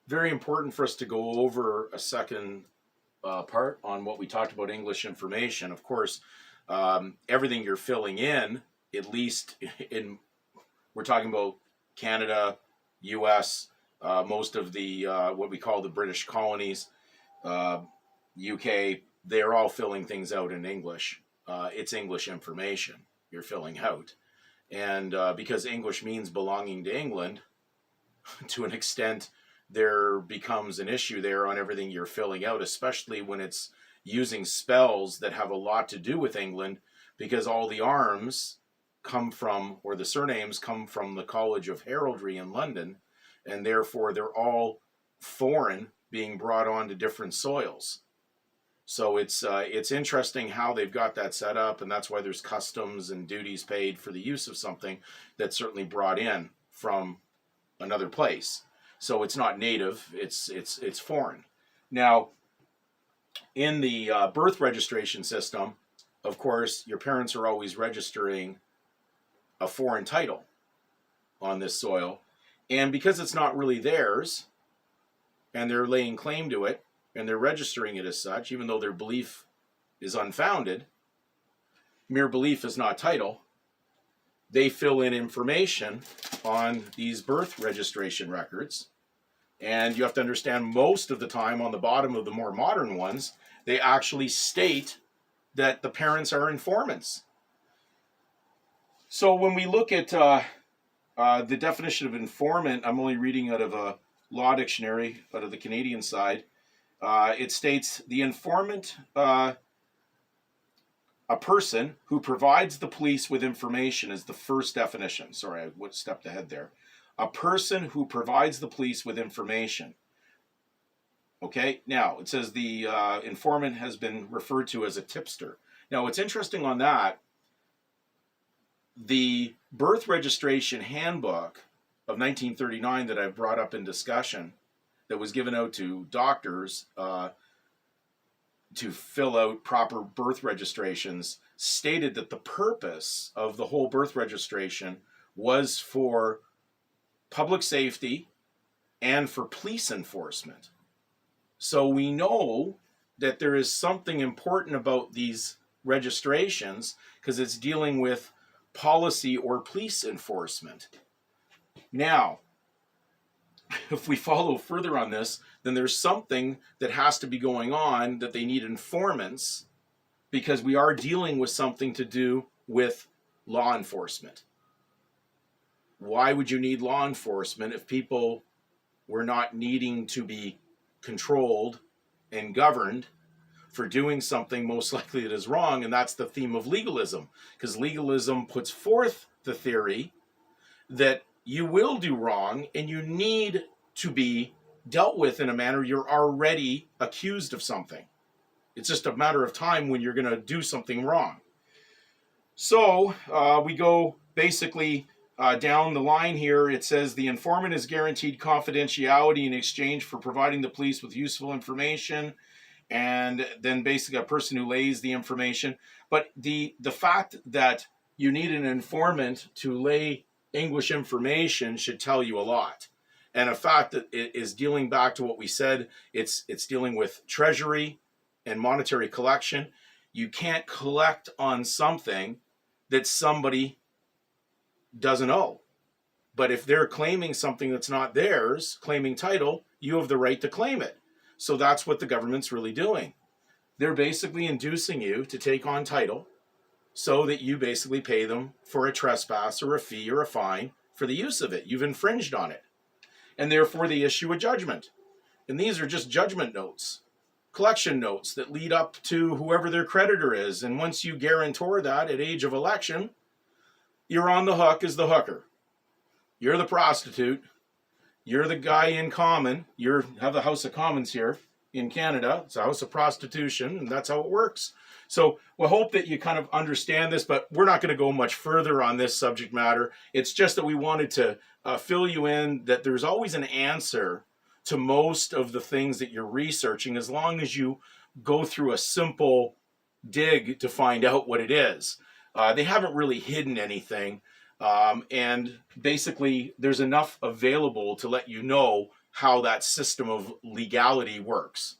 very important for us to go over a second part on what we talked about English information. Of course, everything you're filling in, at least in, we're talking about Canada, U.S., most of the what we call the British colonies, UK, they're all filling things out in English. It's English information you're filling out. And because English means belonging to England, to an extent, there becomes an issue there on everything you're filling out, especially when it's using spells that have a lot to do with England, because all the arms come from, or the surnames come from the College of Heraldry in London, and therefore they're all foreign, being brought onto different soils. So it's interesting how they've got that set up, and that's why there's customs and duties paid for the use of something that's certainly brought in from another place. So it's not native; it's foreign. Now, in the birth registration system, of course, your parents are always registering a foreign title on this soil, and because it's not really theirs, and they're laying claim to it, and they're registering it as such, even though their belief is unfounded. Mere belief is not title. They fill in information on these birth registration records. And you have to understand, most of the time on the bottom of the more modern ones, they actually state that the parents are informants. So when we look at the definition of informant, I'm only reading out of a law dictionary out of the Canadian side. It states the informant, a person who provides the police with information, is the first definition. Sorry, I stepped ahead there. A person who provides the police with information. Okay, now it says the informant has been referred to as a tipster. Now, what's interesting on that, the birth registration handbook of 1939 that I've brought up in discussion, that was given out to doctors to fill out proper birth registrations, stated that the purpose of the whole birth registration was for public safety and for police enforcement. So we know that there is something important about these registrations, because it's dealing with policy or police enforcement. Now, if we follow further on this, then there's something that has to be going on, that they need informants, because we are dealing with something to do with law enforcement. Why would you need law enforcement if people were not needing to be controlled and governed for doing something most likely that is wrong? And that's the theme of legalism, because legalism puts forth the theory that you will do wrong and you need to be dealt with in a manner you're already accused of something. It's just a matter of time when you're going to do something wrong. So we go basically down the line here. It says the informant is guaranteed confidentiality in exchange for providing the police with useful information, and then basically a person who lays the information. But the fact that you need an informant to lay English information should tell you a lot. And a fact that it is dealing back to what we said, it's dealing with treasury and monetary collection. You can't collect on something that somebody doesn't owe. But if they're claiming something that's not theirs, claiming title, you have the right to claim it. So that's what the government's really doing. They're basically inducing you to take on title so that you basically pay them for a trespass or a fee or a fine for the use of it. You've infringed on it. And therefore they issue a judgment. And these are just judgment notes, collection notes that lead up to whoever their creditor is. And once you guarantor that at age of election, you're on the hook as the hooker. You're the prostitute. You're the guy in common. You have the House of Commons here in Canada. It's a house of prostitution, and that's how it works. So we hope that you kind of understand this, but we're not going to go much further on this subject matter. It's just that we wanted to fill you in that there's always an answer to most of the things that you're researching, as long as you go through a simple dig to find out what it is. They haven't really hidden anything. And basically, there's enough available to let you know how that system of legality works.